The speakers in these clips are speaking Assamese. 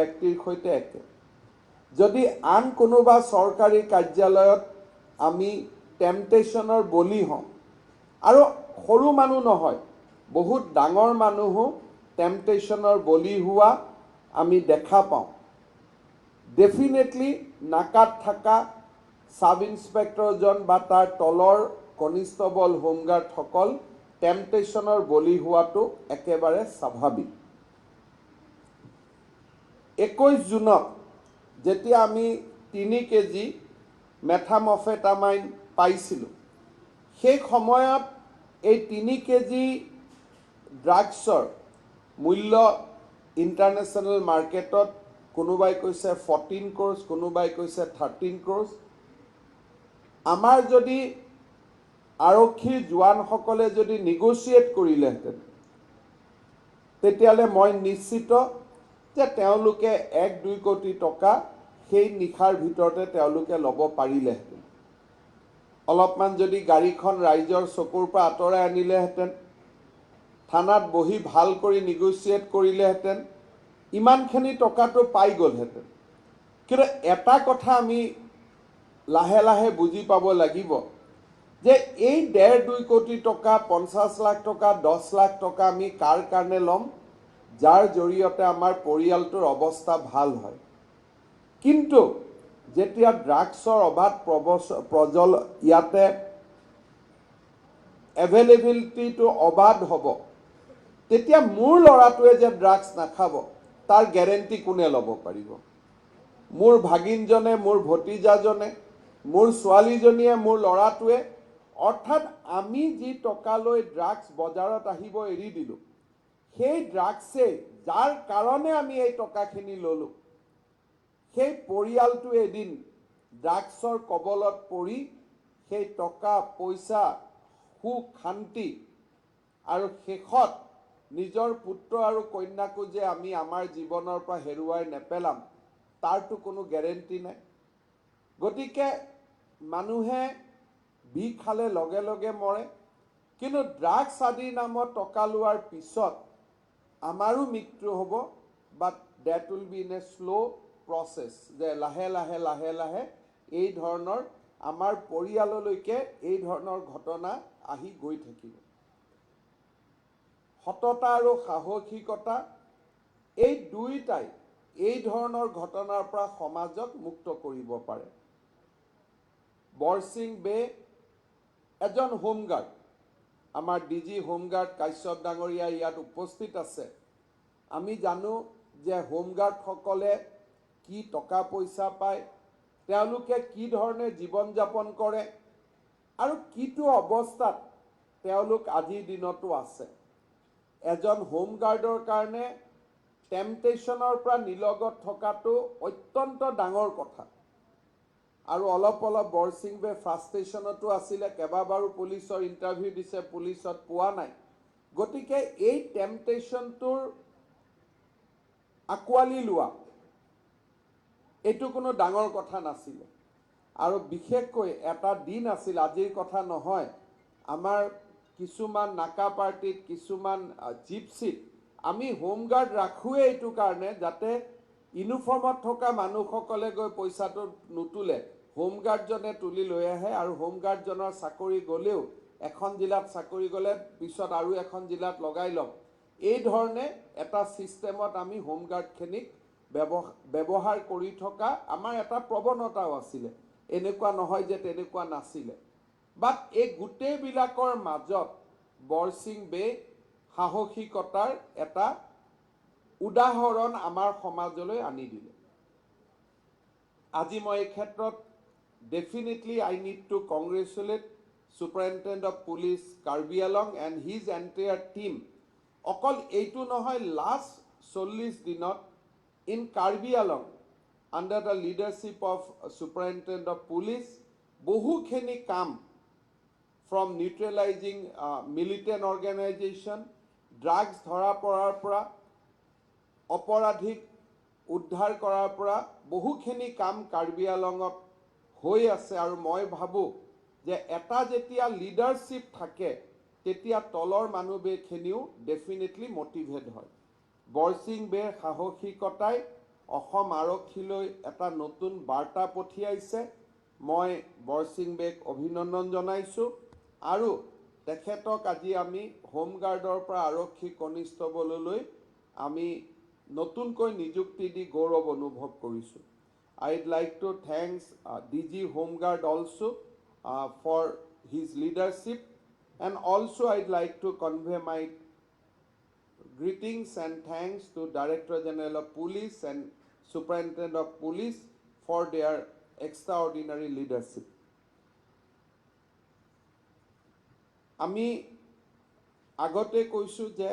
ব্যক্তিৰ সৈতে একে যদি আন কোনোবা চৰকাৰী কাৰ্যালয়ত আমি টেম্পটেশ্যনৰ বলি হওঁ আৰু সৰু মানুহ নহয় বহুত ডাঙৰ মানুহো টেম্পটেশ্যনৰ বলি হোৱা আমি দেখা পাওঁ ডেফিনেটলি নাকাত থকা সাব ইন্সপেক্টৰজন বা তাৰ তলৰ কনিষ্টবল হোমগাৰ্ডসকল টেম্পটেশ্যনৰ বলি হোৱাটো একেবাৰে স্বাভাৱিক 21 জুনত যেতিয়া আমি 3 কেজি মেথামফেটামাইন পাইছিলোঁ সেই সময়ত এই 3 কেজি ড্ৰাগছৰ মূল্য ইণ্টাৰনেশ্যনেল মাৰ্কেটত কোনোবাই কৈছে 14 ক্ৰোৰ্ছ কোনোবাই কৈছে 13 ক্ৰোৰ্ছ আমাৰ যদি আৰক্ষীৰ জোৱানসকলে যদি নেগোচিয়েট কৰিলেহেঁতেন তেতিয়াহ'লে মই নিশ্চিত যে তেওঁলোকে 1-2 কোটি টকা সেই নিশাৰ ভিতৰতে তেওঁলোকে ল'ব পাৰিলেহেঁতেন অলপমান যদি গাড়ীখন ৰাইজৰ চকুৰ পৰা আঁতৰাই আনিলেহেঁতেন থানাত বহি ভাল কৰি নেগোচিয়েট কৰিলেহেঁতেন ইমানখিনি টকাটো পাই গ'লহেঁতেন কিন্তু এটা কথা আমি লাহে লাহে বুজি পাব লাগিব যে এই 1.5-2 কোটি টকা 50 লাখ টকা 10 লাখ টকা আমি কাৰ কাৰণে ল'ম যাৰ জৰিয়তে আমাৰ পৰিয়ালটোৰ অৱস্থা ভাল হয় কিন্তু যেতিয়া ড্ৰাগছৰ অবাধ প্ৰজল ইয়াতে এভেইলেবিলিটিটো অবাধ হ'ব তেতিয়া মোৰ ল'ৰাটোৱে যে ড্ৰাগছ নাখাব তাৰ গ্যাৰেণ্টি কোনে ল'ব পাৰিব মোৰ ভাগিনজনে মোৰ ভতিজাজনে মোৰ ছোৱালীজনীয়ে মোৰ ল'ৰাটোৱে অৰ্থাৎ আমি যি টকা লৈ ড্ৰাগছ বজাৰত আহিব এৰি দিলোঁ সেই ড্ৰাগছে যাৰ কাৰণে আমি এই টকাখিনি ল'লোঁ সেই পৰিয়ালটো এদিন ড্ৰাগছৰ কবলত পৰি সেই টকা পইচা সুখ শান্তি আৰু শেষত নিজৰ পুত্ৰ আৰু কন্যাকো যে আমি আমাৰ জীৱনৰ পৰা হেৰুৱাই নেপেলাম তাৰটো কোনো গ্যাৰেণ্টি নাই গতিকে মানুহে বিষ খালে লগে লগে মৰে কিন্তু ড্ৰাগছ আদিৰ নামত টকা লোৱাৰ পিছত আমাৰো মৃত্যু হ'ব but that will be in a slow process যে লাহে লাহে লাহে লাহে এই ধৰণৰ আমাৰ পৰিয়াললৈকে এই ধৰণৰ ঘটনা আহি গৈ থাকিব সততা আৰু সাহসিকতা এই দুইটাই এই ধৰণৰ ঘটনাৰ পৰা সমাজক মুক্ত কৰিব পাৰে বৰসিং বে এজন হোমগাৰ্ড আমাৰ ডিজি হোমগাৰ্ড কাশ্যপ ডাঙৰীয়া ইয়াত উপস্থিত আছে আমি জানো যে হোমগাৰ্ডসকলে কি টকা পইচা পায় তেওঁলোকে কি ধৰণে জীৱন যাপন কৰে আৰু কিটো অৱস্থাত তেওঁলোক আজিৰ দিনতো আছে এজন হোমগাৰ্ডৰ কাৰণে টেম্পটেশ্যনৰ পৰা নিলগত থকাটো অত্যন্ত ডাঙৰ কথা আৰু অলপ অলপ বৰসিং বে ফ্ৰাষ্ট্ৰেশ্যনতো আছিলে কেইবাবাৰো পুলিচৰ ইণ্টাৰভিউ দিছে পুলিচত পোৱা নাই গতিকে এই টেম্পটেশ্যনটোৰ আকোৱালি লোৱা এইটো কোনো ডাঙৰ কথা নাছিলে আৰু বিশেষকৈ এটা দিন আছিল আজিৰ কথা নহয় আমাৰ কিছুমান নাকা পাৰ্টিত কিছুমান জিপছিত আমি হোমগাৰ্ড ৰাখোৱে এইটো কাৰণে যাতে ইউনিফৰ্মত থকা মানুহসকলে গৈ পইচাটো নুতুলে হোমগাৰ্ডজনে তুলি লৈ আহে আৰু হোমগাৰ্ডজনৰ চাকৰি গ'লেও এখন জিলাত চাকৰি গ'লে পিছত আৰু এখন জিলাত লগাই ল'ম এই ধৰণে এটা সিস্টেমত আমি হোমগাৰ্ডখিনিক ব্যৱহাৰ কৰি থকা আমাৰ এটা প্ৰৱণতাও আছিলে এনেকুৱা নহয় যে তেনেকুৱা নাছিলে বাট এই গোটেইবিলাকৰ মাজত বৰসিং বে সাহসিকতাৰ এটা উদাহৰণ আমাৰ সমাজলৈ আনি দিলে আজি মই এই ক্ষেত্ৰত definitely I need to congratulate Superintendent of Police Karbi Anglong and his entire team অকল এইটো নহয় লাষ্ট 40 দিনত in Karbi Anglong under the leadership of Superintendent of Police বহুখিনি কাম from neutralizing militant organization drugs ধৰা পৰাৰ পৰা অপৰাধিক উদ্ধাৰ কৰাৰ পৰা বহুখিনি কাম কাৰ্বি আংলঙত হৈ আছে আৰু মই ভাবো যে এটা যেতিয়া লিডাৰশ্বিপ থাকে তেতিয়া তলৰ মানুহখিনিও ডেফিনেটলি মোটিভেট হয় বৰসিং বেৰ সাহসিকতাই অসম আৰক্ষীলৈ এটা নতুন বাৰ্তা পঠিয়াইছে। মই বৰসিং বেক অভিনন্দন জনাইছোঁ আৰু তেখেতক আজি আমি হোমগাৰ্ডৰ পৰা আৰক্ষী কনিষ্টবললৈ আমি নতুনকৈ নিযুক্তি দি গৌৰৱ অনুভৱ কৰিছোঁ। I'd like to thank DG Homeguard also for his leadership, and also I'd like to convey my greetings and thanks to Director General of Police and Superintendent of Police for their extraordinary leadership. আমি আগতে কৈছোঁ যে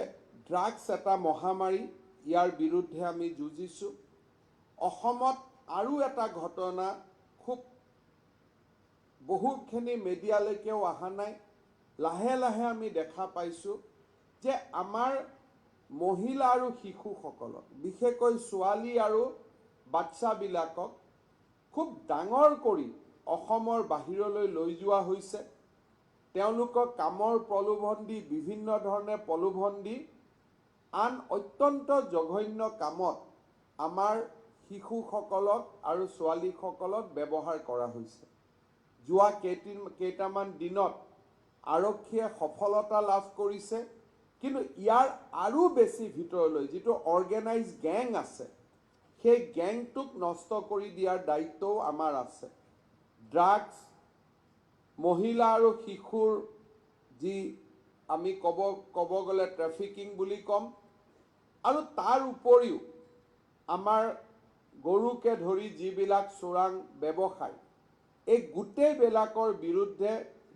ড্ৰাগছ এটা মহামাৰী, ইয়াৰ বিৰুদ্ধে আমি যুঁজিছোঁ। অসমত আৰু এটা ঘটনা খুব বহুতখিনি মিডিয়ালৈকেও অহা নাই, লাহে লাহে আমি দেখা পাইছোঁ যে আমাৰ মহিলা আৰু শিশুসকলক, বিশেষকৈ ছোৱালী আৰু বাচ্চাবিলাকক খুব ডাঙৰ কৰি অসমৰ বাহিৰলৈ লৈ যোৱা হৈছে। তেওঁলোকক কামৰ প্ৰলোভন দি, বিভিন্ন ধৰণে প্ৰলোভন দি আন অত্যন্ত জঘন্য কামত আমাৰ শিশুসকলক আৰু ছোৱালীসকলক ব্যৱহাৰ কৰা হৈছে। যোৱা কেইটামান দিনত আৰক্ষীয়ে সফলতা লাভ কৰিছে, কিন্তু ইয়াৰ আৰু বেছি ভিতৰলৈ যিটো অৰ্গেনাইজ গেং আছে, সেই গেংটোক নষ্ট কৰি দিয়াৰ দায়িত্বও আমাৰ আছে। ড্ৰাগছ, মহিলা আৰু শিশুৰ যি আমি ক'ব গ'লে ট্ৰেফিকিং বুলি ক'ম, আৰু তাৰ উপৰিও আমাৰ গৰুকে ধৰি যিবিলাক চোৰাং ব্যৱসায়, এই গোটেইবিলাকৰ বিৰুদ্ধে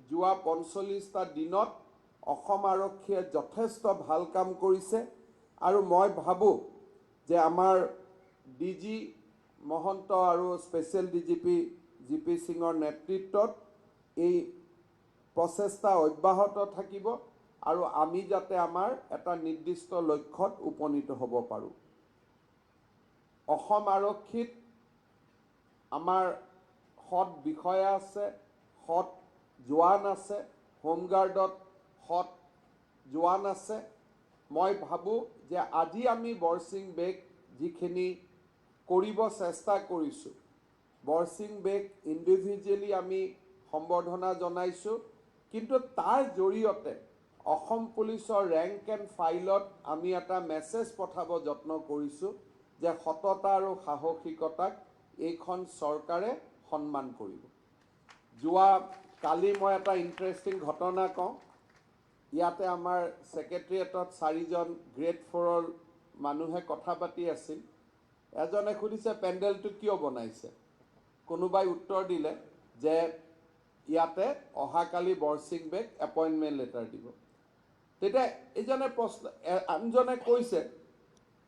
যোৱা ৪৫টা দিনত অসম আৰক্ষীয়ে যথেষ্ট ভাল কাম কৰিছে। আৰু মই ভাবোঁ যে আমাৰ DG মহন্ত আৰু স্পেচিয়েল DGP GP সিঙৰ নেতৃত্বত এই প্ৰচেষ্টা অব্যাহত থাকিব আৰু আমি যাতে আমাৰ এটা নিৰ্দিষ্ট লক্ষ্যত উপনীত হ'ব পাৰোঁ। অসম আৰক্ষীত আমাৰ সৎ বিষয়া আছে, সৎ জোৱান আছে, হোমগাৰ্ডত সৎ জোৱান আছে। মই ভাবোঁ যে আজি আমি বৰসিং বেক যিখিনি কৰিব চেষ্টা কৰিছোঁ, বৰসিং বেক ইণ্ডিভিজুৱেলি আমি সম্বৰ্ধনা জনাইছোঁ, কিন্তু তাৰ জৰিয়তে অসম পুলিচৰ ৰেংক এণ্ড ফাইলত আমি এটা মেছেজ পঠাব যত্ন কৰিছোঁ যে সততা আৰু সাহসিকতাক এইখন চৰকাৰে সন্মান কৰিব। যোৱা কালি মই এটা ইণ্টাৰেষ্টিং ঘটনা কওঁ। ইয়াতে আমাৰ ছেক্ৰেটেৰিয়েটত 4জন গ্ৰেড 4ৰ মানুহে কথা পাতি আছিল। এজনে সুধিছে পেণ্ডেলটো কিয় বনাইছে? কোনোবাই উত্তৰ দিলে যে ইয়াতে অহাকালি বৰসিং বেক এপইণ্টমেণ্ট লেটাৰ দিব। তেতিয়া এইজনে আনজনে কৈছে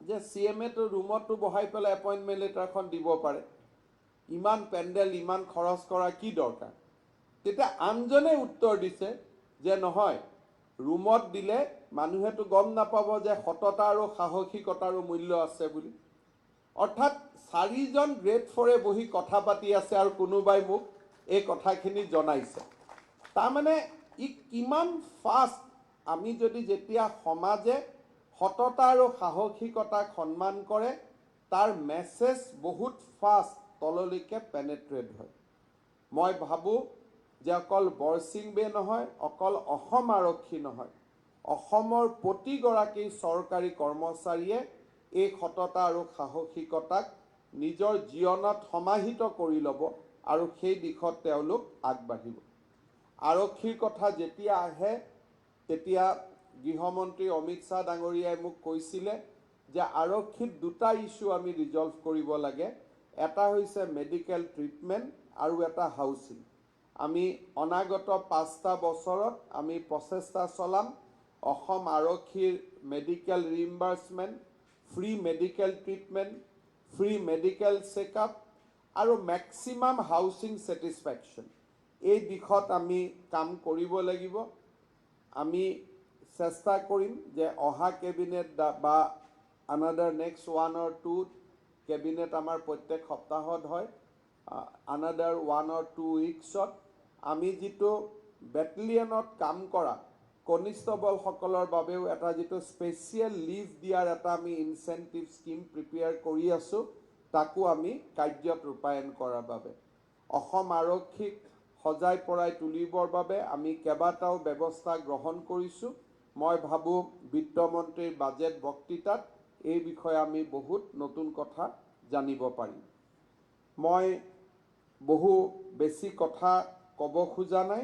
যে CMAটো ৰুমতো বহাই পেলাই এপইণ্টমেণ্ট লেটাৰখন দিব পাৰে, ইমান পেণ্ডেল ইমান খৰচ কৰা কি দৰকাৰ? তেতিয়া আনজনে উত্তৰ দিছে যে নহয়, ৰুমত দিলে মানুহেতো গম নাপাব যে সততা আৰু সাহসিকতাৰো মূল্য আছে বুলি। অৰ্থাৎ 4জন গ্ৰেড 4এ বহি কথা পাতি আছে আৰু কোনোবাই মোক এই কথাখিনি জনাইছে। তাৰমানে ই কিমান ফাষ্ট, আমি যদি যেতিয়া সমাজে সততা আৰু সাহসিকতাক সন্মান কৰে, তাৰ মেছেজ বহুত ফাষ্ট তললৈকে পেনেট্ৰেট হয়। মই ভাবোঁ যে অকল বৰসিং বে নহয়, অকল অসম আৰক্ষী নহয়, অসমৰ প্ৰতিগৰাকী চৰকাৰী কৰ্মচাৰীয়ে এই সততা আৰু সাহসিকতাক নিজৰ জীৱনত সমাহিত কৰি ল'ব আৰু সেই দিশত তেওঁলোক আগবাঢ়িব। আৰক্ষীৰ কথা যেতিয়া আহে, তেতিয়া গৃহমন্ত্ৰী অমিত শ্বাহ ডাঙৰীয়াই মোক কৈছিলে যে আৰক্ষীত দুটা ইছ্যু আমি ৰিজল্ভ কৰিব লাগে। এটা হৈছে মেডিকেল ট্ৰিটমেণ্ট আৰু এটা হাউচিং। আমি অনাগত 5টা বছৰত আমি প্ৰচেষ্টা চলাম অসম আৰক্ষীৰ medical reimbursement, free medical treatment, free medical checkup আৰু মেক্সিমাম হাউচিং ছেটিছফেকশ্যন, এই দিশত আমি কাম কৰিব লাগিব। আমি চেষ্টা কৰিম যে অহা কেবিনেট বা আনাডাৰ নেক্সট 1 or 2 কেবিনেট আমাৰ প্ৰত্যেক সপ্তাহত হয়, আনাডাৰ 1 or 2 উইকছত আমি যিটো বেটেলিয়নত কাম কৰা কনিষ্টবলসকলৰ বাবেও এটা যিটো স্পেচিয়েল লিভ দিয়াৰ এটা আমি ইনচেণ্টিভ স্কিম প্ৰিপেয়াৰ কৰি আছোঁ। তাকো আমি কাৰ্যত ৰূপায়ণ কৰাৰ বাবে অসম আৰক্ষীক সজাই পৰাই তুলিবৰ বাবে আমি কেইবাটাও ব্যৱস্থা গ্ৰহণ কৰিছোঁ। মই ভাবোঁ বিত্তমন্ত্ৰীৰ বাজেট বক্তৃতাত এই বিষয়ে আমি বহুত নতুন কথা জানিব পাৰিম। মই বহু বেছি কথা ক'ব খোজা নাই।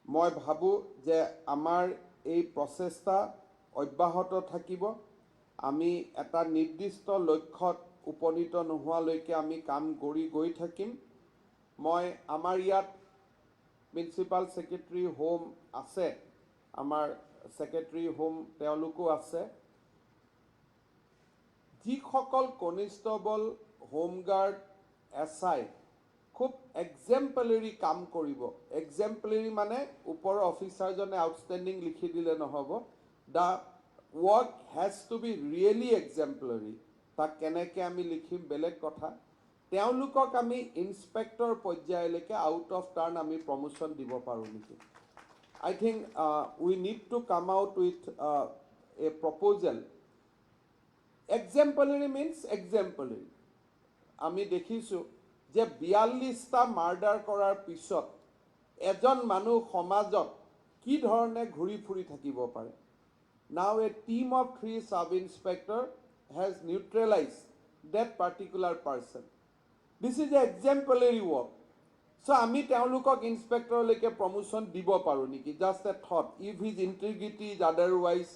মই ভাবোঁ যে আমাৰ এই প্ৰচেষ্টা অব্যাহত থাকিব। আমি এটা নিৰ্দিষ্ট লক্ষ্যত উপনীত নোহোৱালৈকে আমি কাম কৰি গৈ থাকিম। মই আমাৰ ইয়াত প্ৰিন্সিপাল ছেক্ৰেটাৰী হোম আছে, আমাৰ ছেক্ৰেটাৰী হোম তেওঁলোকো আছে। যিসকল কনিষ্টেবল, হোমগাৰ্ড, SI খুব এক্সেম্পলাৰী কাম কৰিব। এক্সেম্পলাৰী মানে ওপৰৰ অফিচাৰজনে আউটষ্টেণ্ডিং লিখি দিলে নহ'ব। The work has to be really exemplary. তাক কেনেকৈ আমি লিখিম বেলেগ কথা। তেওঁলোকক আমি ইনস্পেক্টৰ পৰ্যায়লৈকে আউট অফ টাৰ্ণ আমি প্ৰমোশ্যন দিব পাৰোঁ নেকি। I think we need to come out with a proposal. Exemplary means exemplary. আমি দেখিছোঁ যে 42টা মাৰ্ডাৰ কৰাৰ পিছত এজন মানুহ সমাজত কি ধৰণে ঘূৰি ফুৰি থাকিব পাৰে। Now a team of 3 sub-inspector has neutralized that particular person. This is an exemplary work. So আমি তেওঁলোকক ইনস্পেক্টৰলৈকে প্ৰমোশ্যন দিব পাৰোঁ নেকি। Just a thought, if his integrity is otherwise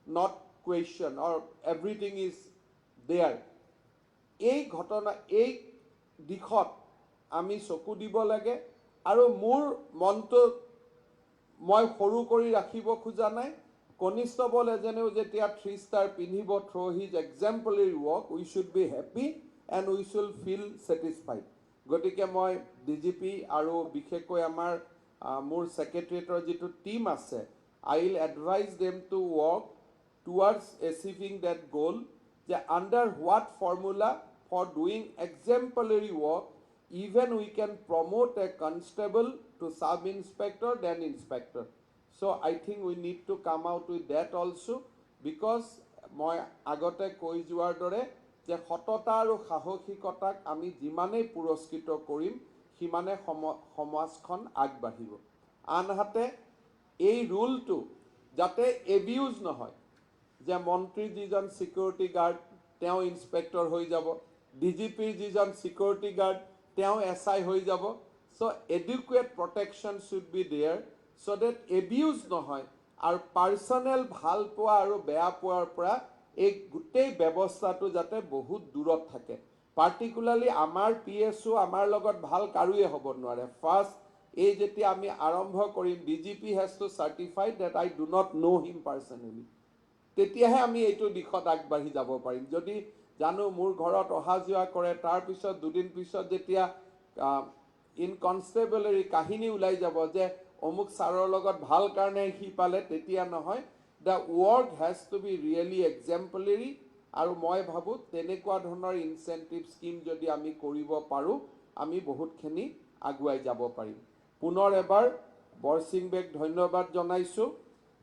not question or everything is there. এই ঘটনা, এই দিশত আমি চকু দিব লাগে। আৰু মোৰ মনটো মই সৰু কৰি ৰাখিব খোজা নাই। কনিষ্টেবল এজনেও যেতিয়া 3 ষ্টাৰ পিন্ধিব through his exemplary work, we should be happy and we should feel satisfied. গতিকে মই DGP আৰু বিশেষকৈ মোৰ ছেক্ৰেটেৰিয়েটৰ যিটো টীম আছে, I will advise them to work towards achieving that goal, যে under what formula for doing exemplary work even we can promote a constable to sub inspector then inspector. So' I think we need to come out with that also' because মই আগতে কৈ যোৱাৰ দৰে যে সততা আৰু সাহসিকতাক আমি যিমানেই পুৰস্কৃত কৰিম সিমানে সমাজখন আগবাঢ়িব। আনহাতে এই ৰুলটো যাতে এবিউজ নহয়, যে মন্ত্ৰীৰ যিজন ছিকিউৰিটি গাৰ্ড তেওঁ ইনস্পেক্টৰ হৈ যাব, DGPৰ যিজন ছিকিউৰিটি গাৰ্ড তেওঁ SI হৈ যাব। So' adequate protection should be there so' that abuse নহয় আৰু পাৰ্চনেল ভাল পোৱা আৰু বেয়া পোৱাৰ পৰা এই গোটেই ব্যৱস্থাটো যাতে বহুত দূৰত থাকে। পাৰ্টিকুলাৰলি আমাৰ PSO আমাৰ লগত ভাল কাৰোৱে হ'ব নোৱাৰে। ফাৰ্ষ্ট এই যেতিয়া আমি আৰম্ভ কৰিম, DGP has to certify that I do not know' him personally, তেতিয়াহে আমি এইটো দিশত আগবাঢ়ি যাব পাৰিম। যদি জানো মোৰ ঘৰত অহা যোৱা কৰে, তাৰপিছত দুদিন পিছত যেতিয়া ইন কনষ্টেবলাৰী কাহিনী ওলাই যাব যে অমুক ছাৰৰ লগত ভাল কাৰণে সি পালে, তেতিয়া নহয়। The work has to be really exemplary. আৰু মই ভাবোঁ তেনেকুৱা ধৰণৰ ইনচেণ্টিভ স্কিম যদি আমি কৰিব পাৰোঁ, আমি বহুতখিনি আগুৱাই যাব পাৰিম। পুনৰ এবাৰ বৰসিং বেক ধন্যবাদ জনাইছোঁ।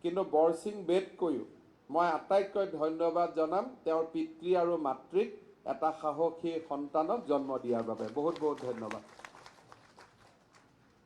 কিন্তু বৰসিং বেককৈও মই আটাইতকৈ ধন্যবাদ জনাম তেওঁৰ পিতৃ আৰু মাতৃক এটা সাহসী সন্তানক জন্ম দিয়াৰ বাবে। বহুত বহুত ধন্যবাদ।